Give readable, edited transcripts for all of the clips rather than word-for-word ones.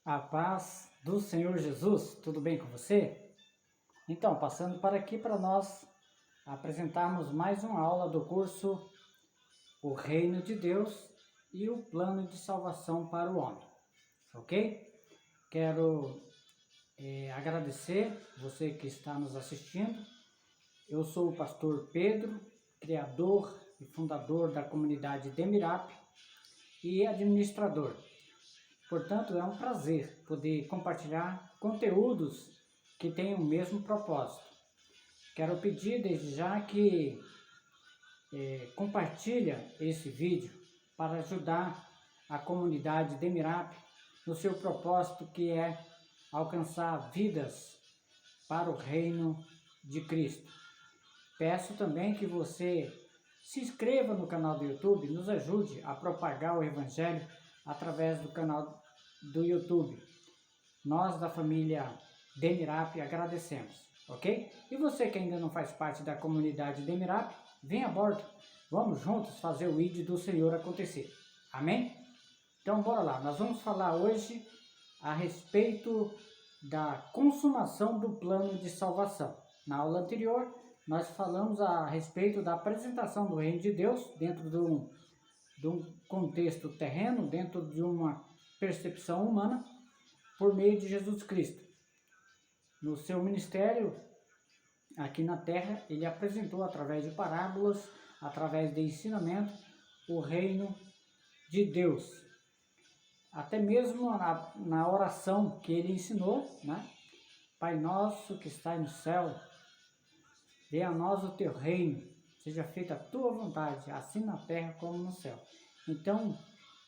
A paz do Senhor Jesus, tudo bem com você? Então, passando para aqui para nós apresentarmos mais uma aula do curso O Reino de Deus e o Plano de Salvação para o Homem, ok? Quero agradecer você que está nos assistindo. Eu sou o pastor Pedro, criador e fundador da comunidade Demirap e administrador. Portanto, é um prazer poder compartilhar conteúdos que têm o mesmo propósito. Quero pedir desde já que compartilha esse vídeo para ajudar a comunidade Demirap no seu propósito, que é alcançar vidas para o reino de Cristo. Peço também que você se inscreva no canal do YouTube, nos ajude a propagar o Evangelho através do canal do YouTube. Nós da família Demirap agradecemos, ok? E você que ainda não faz parte da comunidade Demirap, vem a bordo. Vamos juntos fazer o ID do Senhor acontecer. Amém? Então bora lá, nós vamos falar hoje a respeito da consumação do plano de salvação. Na aula anterior, nós falamos a respeito da apresentação do reino de Deus dentro de um contexto terreno, dentro de uma percepção humana, por meio de Jesus Cristo. No seu ministério, aqui na terra, ele apresentou através de parábolas, através de ensinamento, o reino de Deus. Até mesmo na oração que ele ensinou, né? Pai nosso que está no céu, venha a nós o teu reino, seja feita a tua vontade, assim na terra como no céu. Então,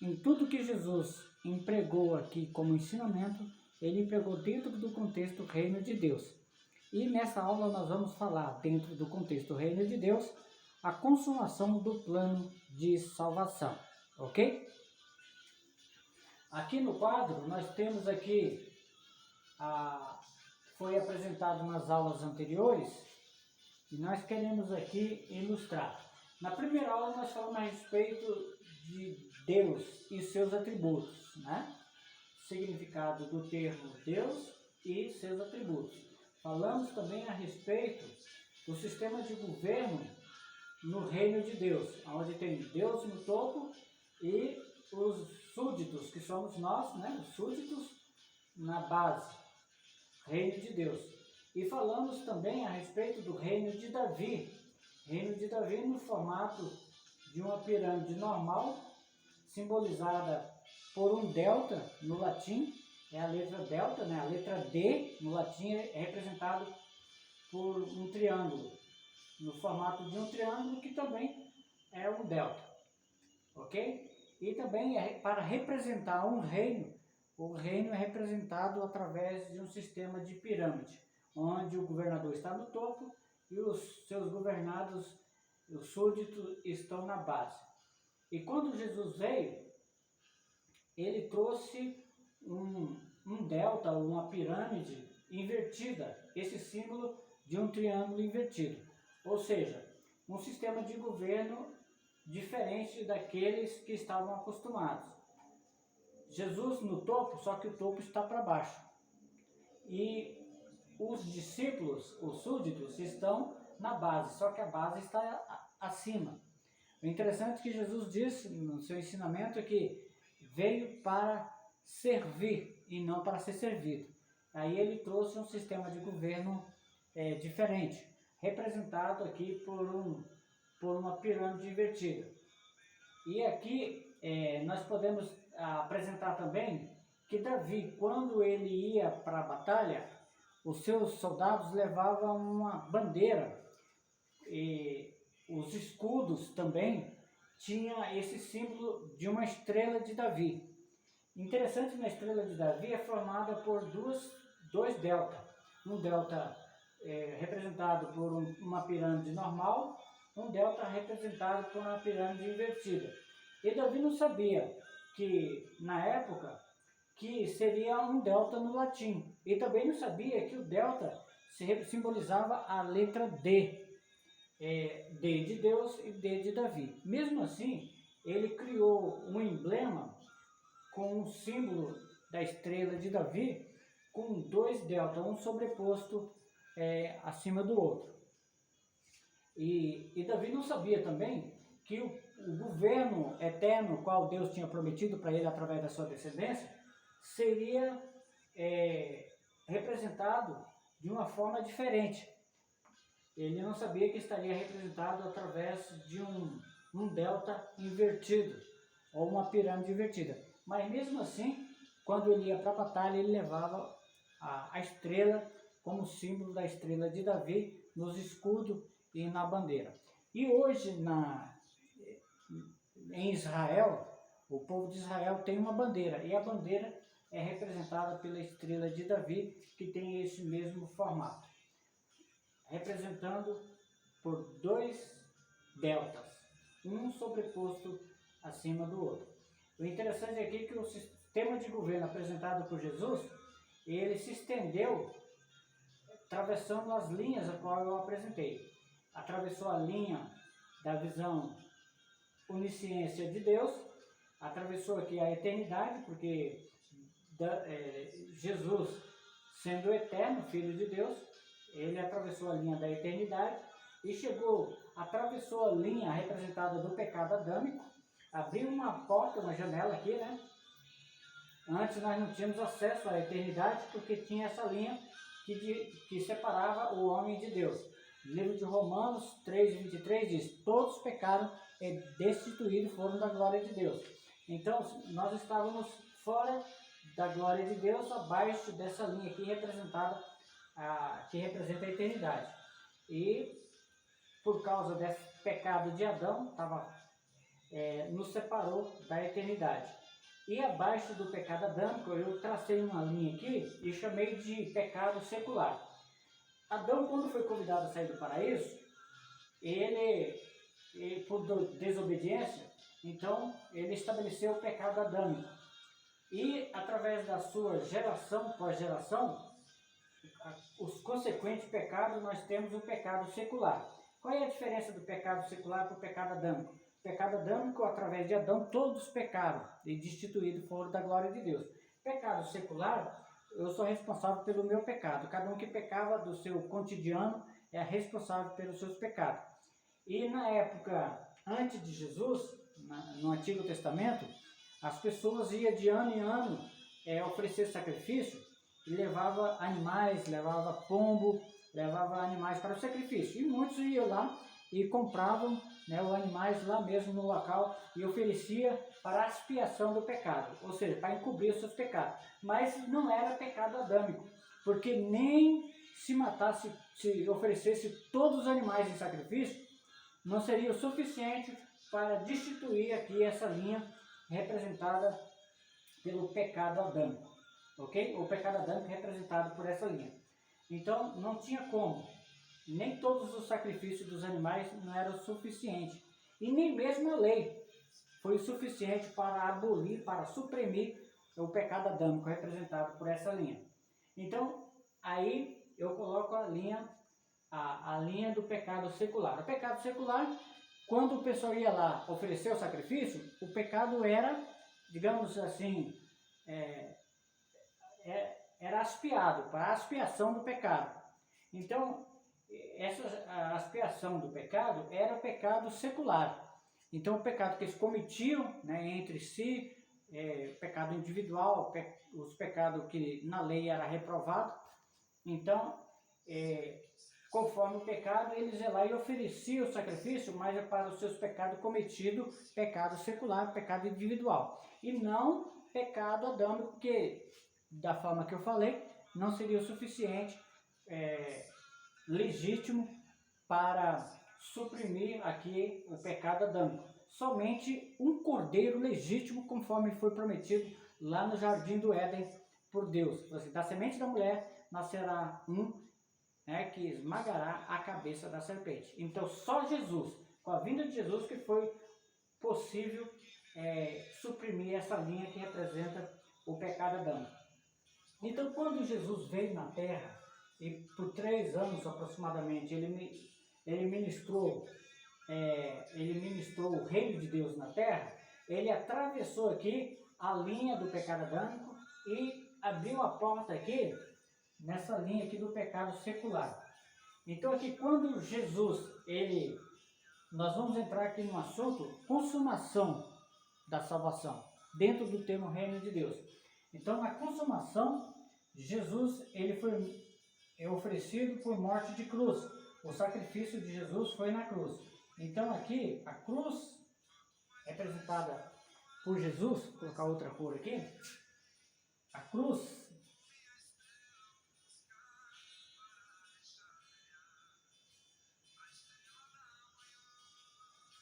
em tudo que Jesus empregou aqui como ensinamento, ele empregou dentro do contexto do reino de Deus. E nessa aula nós vamos falar, dentro do contexto do reino de Deus, a consumação do plano de salvação, ok? Aqui no quadro nós temos aqui, foi apresentado nas aulas anteriores, e nós queremos aqui ilustrar. Na primeira aula nós falamos a respeito de Deus e seus atributos, né? Significado do termo Deus e seus atributos. Falamos também a respeito do sistema de governo no reino de Deus, onde tem Deus no topo e os súditos, que somos nós, né? Os súditos na base, reino de Deus. E falamos também a respeito do reino de Davi. Reino de Davi no formato de uma pirâmide normal, simbolizada por um delta no latim, é a letra delta, né? A letra D no latim é representado por um triângulo, no formato de um triângulo, que também é um delta, ok? E também para representar um reino, o reino é representado através de um sistema de pirâmide, onde o governador está no topo e os seus governados, os súditos, estão na base. E quando Jesus veio, ele trouxe um delta, uma pirâmide invertida, esse símbolo de um triângulo invertido. Ou seja, um sistema de governo diferente daqueles que estavam acostumados. Jesus no topo, só que o topo está para baixo. E os discípulos, os súditos, estão na base, só que a base está acima. O interessante é que Jesus disse no seu ensinamento que veio para servir e não para ser servido. Aí ele trouxe um sistema de governo diferente, representado aqui por uma pirâmide invertida. E aqui nós podemos apresentar também que Davi, quando ele ia para a batalha, os seus soldados levavam uma bandeira, e os escudos também tinha esse símbolo de uma estrela de Davi. Interessante, na estrela de Davi é formada por dois delta. Um delta representado por uma pirâmide normal, um delta representado por uma pirâmide invertida. E Davi não sabia que, na época, que seria um delta no latim. E também não sabia que o delta simbolizava a letra D. D de Deus e D de Davi. Mesmo assim, ele criou um emblema com um símbolo da estrela de Davi com dois deltas, um sobreposto acima do outro. E Davi não sabia também que o governo eterno, qual Deus tinha prometido para ele através da sua descendência, seria representado de uma forma diferente. Ele não sabia que estaria representado através de um delta invertido, ou uma pirâmide invertida. Mas mesmo assim, quando ele ia para a batalha, ele levava a estrela como símbolo da estrela de Davi nos escudos e na bandeira. E hoje em Israel, o povo de Israel tem uma bandeira, e a bandeira é representada pela estrela de Davi, que tem esse mesmo formato, representando por dois deltas, um sobreposto acima do outro. O interessante aqui é que o sistema de governo apresentado por Jesus, ele se estendeu atravessando as linhas a qual eu apresentei. Atravessou a linha da visão onisciência de Deus, atravessou aqui a eternidade, porque Jesus, sendo eterno, Filho de Deus, ele atravessou a linha da eternidade e atravessou a linha representada do pecado adâmico, abriu uma porta, uma janela aqui, né? Antes nós não tínhamos acesso à eternidade porque tinha essa linha que separava o homem de Deus. O livro de Romanos 3:23 diz: todos pecaram e destituídos foram da glória de Deus. Então nós estávamos fora da glória de Deus, abaixo dessa linha aqui representada, que representa a eternidade. E por causa desse pecado de Adão, nos separou da eternidade. E abaixo do pecado adâmico, eu tracei uma linha aqui e chamei de pecado secular. Adão, quando foi convidado a sair do paraíso, ele por desobediência, então ele estabeleceu o pecado adâmico. E através da sua geração pós geração, os consequentes pecados, nós temos o pecado secular. Qual é a diferença do pecado secular para o pecado adâmico? O pecado adâmico, através de Adão, todos pecaram e destituídos foram da glória de Deus. Pecado secular, eu sou responsável pelo meu pecado. Cada um que pecava do seu cotidiano é responsável pelos seus pecados. E na época antes de Jesus, no Antigo Testamento, as pessoas iam de ano em ano oferecer sacrifício e levava animais, levava pombo, levava animais para o sacrifício. E muitos iam lá e compravam os animais lá mesmo no local e oferecia para a expiação do pecado, ou seja, para encobrir os seus pecados. Mas não era pecado adâmico, porque nem se matasse, se oferecesse todos os animais em sacrifício, não seria o suficiente para destituir aqui essa linha representada pelo pecado adâmico, ok? O pecado adâmico representado por essa linha. Então, não tinha como. Nem todos os sacrifícios dos animais não eram suficientes. E nem mesmo a lei foi o suficiente para abolir, para suprimir o pecado adâmico representado por essa linha. Então, aí eu coloco a linha do pecado secular. O pecado secular, quando o pessoal ia lá oferecer o sacrifício, o pecado era, digamos assim, era expiado, para a expiação do pecado. Então, a expiação do pecado era o pecado secular. Então, o pecado que eles cometiam entre si, pecado individual, os pecados que na lei era reprovado. Então, conforme o pecado, eles iam lá e ofereciam o sacrifício, mas é para os seus pecados cometidos, pecado secular, pecado individual. E não pecado adâmico, que, da forma que eu falei, não seria o suficiente legítimo para suprimir aqui o pecado adâmico. Somente um cordeiro legítimo, conforme foi prometido lá no jardim do Éden por Deus. Da semente da mulher nascerá um que esmagará a cabeça da serpente. Então só Jesus, com a vinda de Jesus, que foi possível suprimir essa linha que representa o pecado adâmico. Então, quando Jesus veio na terra, e por 3 anos aproximadamente ele ministrou o reino de Deus na terra, ele atravessou aqui a linha do pecado adâmico e abriu a porta aqui, nessa linha aqui do pecado secular. Então aqui quando Jesus, nós vamos entrar aqui no assunto consumação da salvação, dentro do termo reino de Deus. Então na consumação, Jesus ele foi oferecido por morte de cruz. O sacrifício de Jesus foi na cruz. Então aqui a cruz representada por Jesus, vou colocar outra cor aqui, a cruz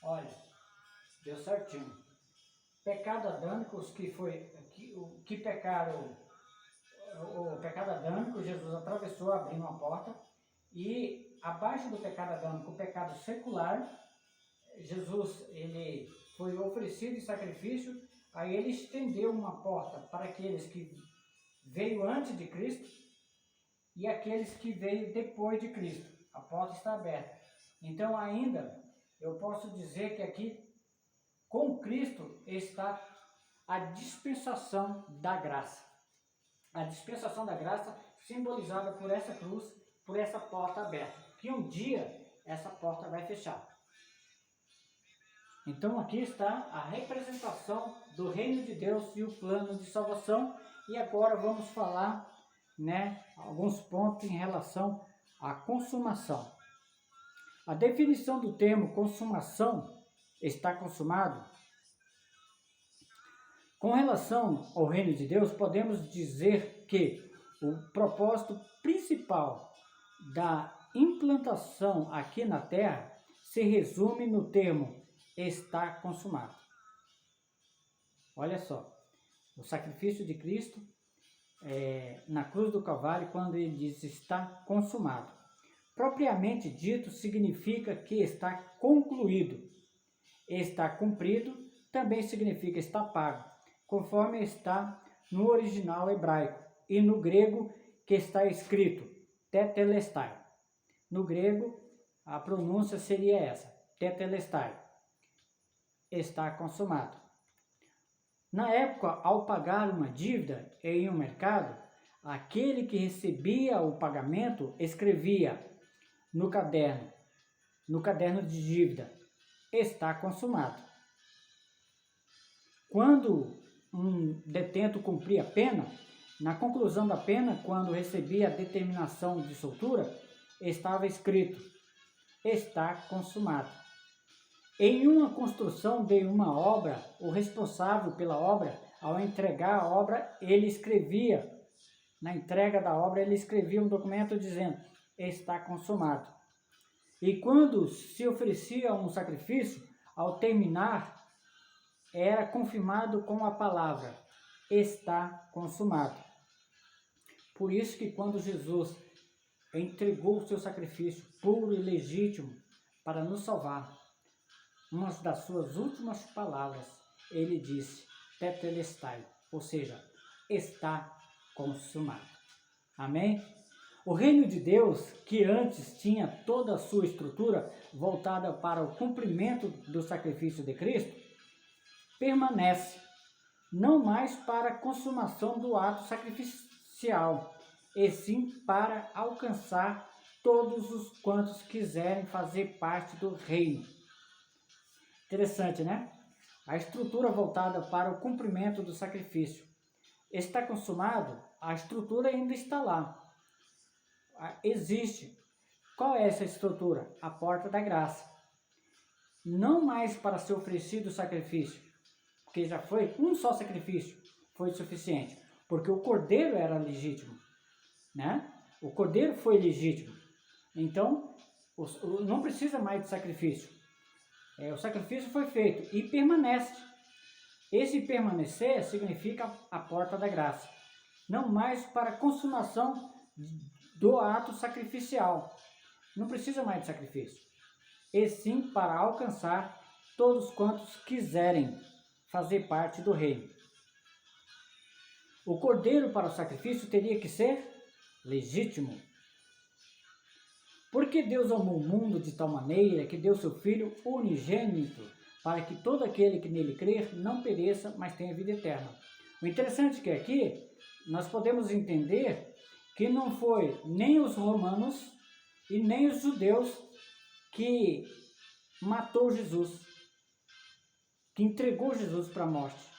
olha, deu certinho. Pecado adâmico, os que pecaram, o pecado adâmico, Jesus atravessou, abrindo uma porta, e abaixo do pecado adâmico, o pecado secular, Jesus ele foi oferecido em sacrifício, aí ele estendeu uma porta para aqueles que veio antes de Cristo e aqueles que veio depois de Cristo. A porta está aberta. Então ainda eu posso dizer que aqui com Cristo está a dispensação da graça. A dispensação da graça simbolizada por essa cruz, por essa porta aberta. Que um dia essa porta vai fechar. Então aqui está a representação do reino de Deus e o plano de salvação. E agora vamos falar, alguns pontos em relação à consumação. A definição do termo consumação, está consumado. Com relação ao reino de Deus, podemos dizer que o propósito principal da implantação aqui na terra se resume no termo está consumado. Olha só, o sacrifício de Cristo na cruz do Calvário, quando ele diz está consumado. Propriamente dito, significa que está concluído. Está cumprido também significa está pago, conforme está no original hebraico e no grego que está escrito tetelestai. No grego, a pronúncia seria essa, tetelestai. Está consumado. Na época, ao pagar uma dívida em um mercado, aquele que recebia o pagamento escrevia no caderno de dívida, está consumado. Quando um detento cumpria a pena, na conclusão da pena, quando recebia a determinação de soltura, estava escrito, está consumado. Em uma construção de uma obra, o responsável pela obra, ao entregar a obra, ele escrevia, na entrega da obra, ele escrevia um documento dizendo, está consumado. E quando se oferecia um sacrifício, ao terminar, era confirmado com a palavra, está consumado. Por isso que quando Jesus entregou o seu sacrifício puro e legítimo para nos salvar, uma das suas últimas palavras, ele disse, tetelestai, ou seja, está consumado. Amém? O reino de Deus, que antes tinha toda a sua estrutura voltada para o cumprimento do sacrifício de Cristo, permanece, não mais para a consumação do ato sacrificial, e sim para alcançar todos os quantos quiserem fazer parte do reino. Interessante, né? A estrutura voltada para o cumprimento do sacrifício. Está consumado? A estrutura ainda está lá. Existe. Qual é essa estrutura? A porta da graça. Não mais para ser oferecido o sacrifício, porque já foi um só sacrifício, foi suficiente. Porque o cordeiro era legítimo, né? O cordeiro foi legítimo. Então, não precisa mais de sacrifício. O sacrifício foi feito e permanece. Esse permanecer significa a porta da graça. Não mais para a consumação do ato sacrificial. Não precisa mais de sacrifício. E sim para alcançar todos quantos quiserem fazer parte do reino. O cordeiro para o sacrifício teria que ser legítimo. Porque Deus amou o mundo de tal maneira que deu seu Filho unigênito, para que todo aquele que nele crer não pereça, mas tenha vida eterna. O interessante é que aqui nós podemos entender que não foi nem os romanos e nem os judeus que matou Jesus, que entregou Jesus para a morte.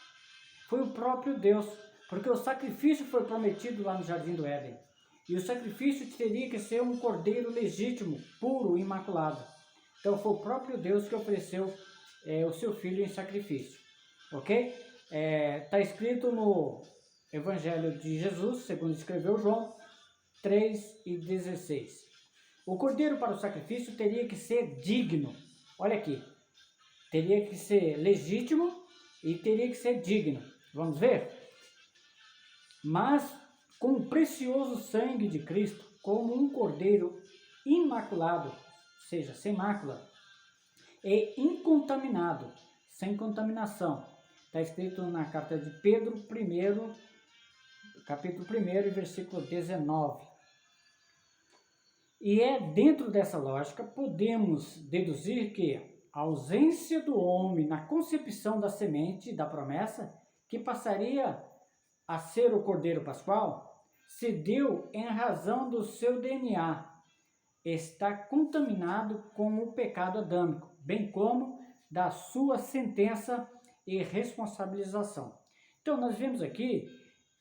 Foi o próprio Deus, porque o sacrifício foi prometido lá no Jardim do Éden. E o sacrifício teria que ser um cordeiro legítimo, puro, imaculado. Então foi o próprio Deus que ofereceu o seu filho em sacrifício. Ok? Está escrito no Evangelho de Jesus, segundo escreveu João 3:16. O cordeiro para o sacrifício teria que ser digno. Olha aqui. Teria que ser legítimo e teria que ser digno. Vamos ver? Mas com o precioso sangue de Cristo, como um cordeiro imaculado, ou seja, sem mácula, e incontaminado, sem contaminação. Está escrito na carta de Pedro 1, capítulo 1, versículo 19. E dentro dessa lógica, podemos deduzir que a ausência do homem na concepção da semente da promessa, que passaria a ser o Cordeiro Pascual, se deu em razão do seu DNA, está contaminado com o pecado adâmico, bem como da sua sentença e responsabilização. Então, nós vemos aqui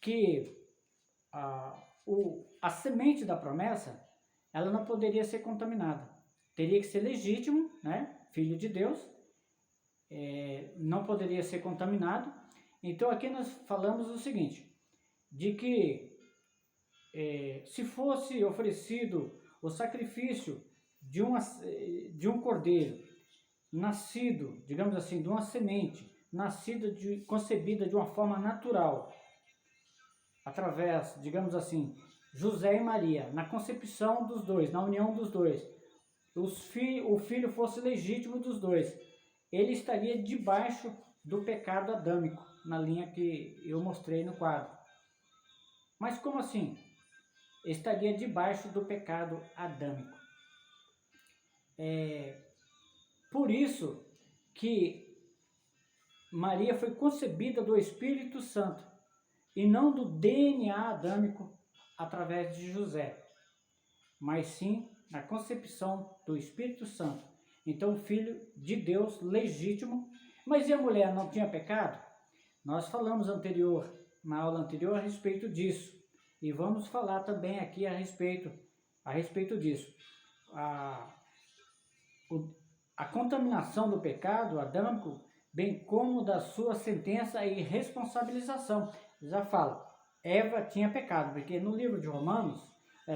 que a semente da promessa, ela não poderia ser contaminada. Teria que ser legítimo, né? Filho de Deus, não poderia ser contaminado. Então, aqui nós falamos o seguinte, de que se fosse oferecido o sacrifício de um cordeiro, nascido, digamos assim, de uma semente, concebida de uma forma natural, através, digamos assim, José e Maria, na concepção dos dois, na união dos dois, o filho fosse legítimo dos dois, ele estaria debaixo do pecado adâmico, na linha que eu mostrei no quadro. Mas como assim? Estaria debaixo do pecado adâmico. Por isso que Maria foi concebida do Espírito Santo e não do DNA adâmico através de José, mas sim na concepção do Espírito Santo. Então, filho de Deus legítimo. Mas e a mulher não tinha pecado? Nós falamos na aula anterior a respeito disso. E vamos falar também aqui a respeito disso. A contaminação do pecado adâmico, bem como da sua sentença e responsabilização. Já falo, Eva tinha pecado, porque no livro de Romanos,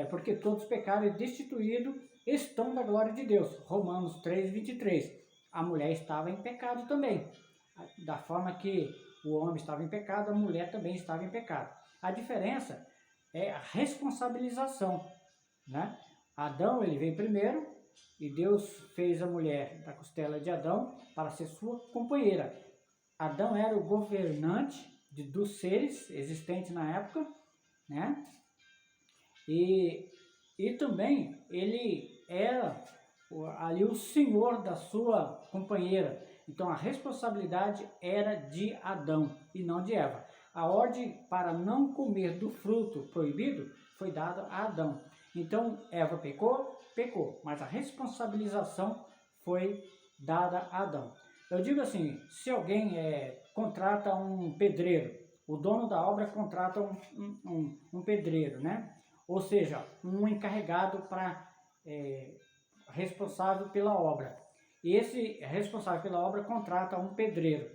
porque todos pecaram e destituídos estão da glória de Deus. Romanos 3:23. A mulher estava em pecado também. Da forma que o homem estava em pecado, a mulher também estava em pecado. A diferença é a responsabilização, né? Adão, ele veio primeiro e Deus fez a mulher da costela de Adão para ser sua companheira. Adão era o governante dos seres existentes na época, né? E também ele era ali o senhor da sua companheira. Então a responsabilidade era de Adão e não de Eva. A ordem para não comer do fruto proibido foi dada a Adão. Então Eva pecou, mas a responsabilização foi dada a Adão. Eu digo assim, se alguém contrata um pedreiro, o dono da obra contrata um pedreiro, né? Ou seja, um encarregado responsável pela obra. E esse responsável pela obra contrata um pedreiro.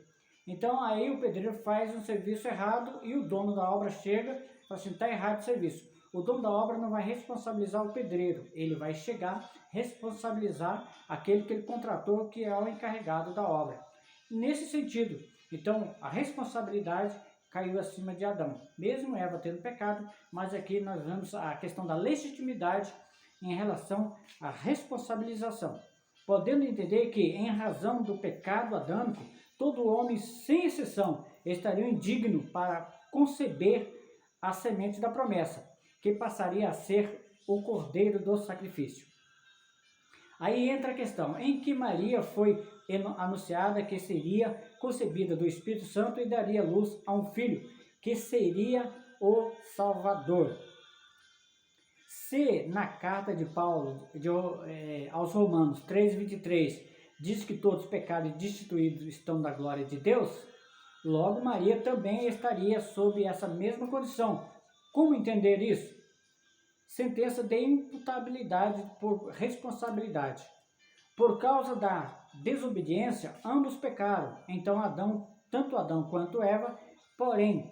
Então aí o pedreiro faz um serviço errado e o dono da obra chega e fala assim, está errado o serviço. O dono da obra não vai responsabilizar o pedreiro, ele vai chegar, responsabilizar aquele que ele contratou, que é o encarregado da obra. Nesse sentido, então a responsabilidade caiu acima de Adão, mesmo Eva tendo pecado, mas aqui nós vemos a questão da legitimidade em relação à responsabilização, podendo entender que, em razão do pecado adâmico, todo homem, sem exceção, estaria indigno para conceber a semente da promessa, que passaria a ser o cordeiro do sacrifício. Aí entra a questão, em que Maria foi anunciada que seria concebida do Espírito Santo e daria luz a um filho, que seria o Salvador. Se na carta de Paulo aos Romanos 3,23 diz que todos os pecados destituídos estão da glória de Deus, logo Maria também estaria sob essa mesma condição. Como entender isso? Sentença de imputabilidade por responsabilidade. Por causa da desobediência, ambos pecaram. Então tanto Adão quanto Eva, porém,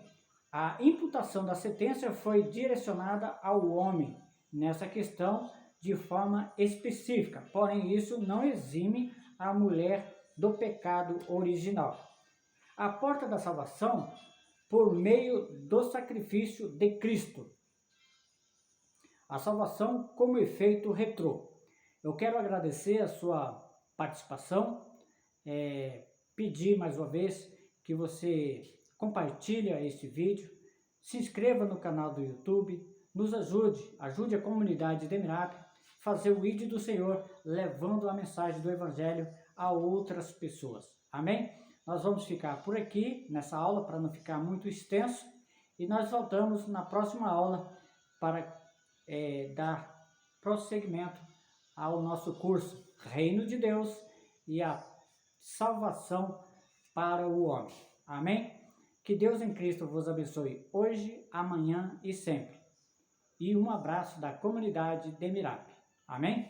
a imputação da sentença foi direcionada ao homem nessa questão de forma específica. Porém, isso não exime a mulher do pecado original. A porta da salvação por meio do sacrifício de Cristo. A salvação como efeito retrô. Eu quero agradecer a sua participação, pedir mais uma vez que você compartilhe este vídeo, se inscreva no canal do YouTube, nos ajude a comunidade de Mirap a fazer o ID do Senhor, levando a mensagem do Evangelho a outras pessoas. Amém? Nós vamos ficar por aqui nessa aula para não ficar muito extenso e nós voltamos na próxima aula para dar prosseguimento ao nosso curso Reino de Deus e a salvação para o homem. Amém? Que Deus em Cristo vos abençoe hoje, amanhã e sempre. E um abraço da comunidade de Mirap. Amém?